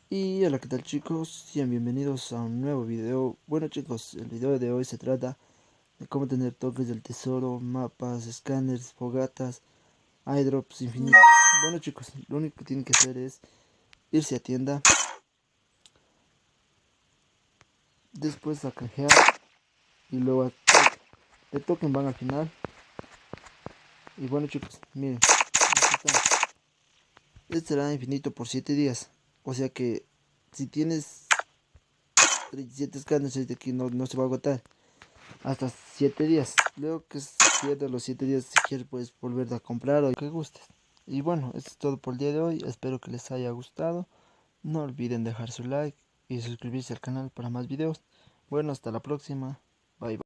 Y hola, ¿qué tal chicos? Sean bienvenidos a un nuevo video. Bueno chicos, el video de hoy se trata de cómo tener toques del tesoro, mapas, escáneres, fogatas, airdrops infinitos. Bueno chicos, lo único que tienen que hacer es irse a tienda, después a canjear y luego de token van al final. Y bueno chicos, miren, aquí está. Este será infinito por 7 días. O sea que si tienes 37 escáneres, de aquí no se va a agotar hasta 7 días. Luego que se pierda los 7 días, si quieres puedes volver a comprar o que gustes. Y bueno, esto es todo por el día de hoy. Espero que les haya gustado. No olviden dejar su like y suscribirse al canal para más videos. Bueno, hasta la próxima.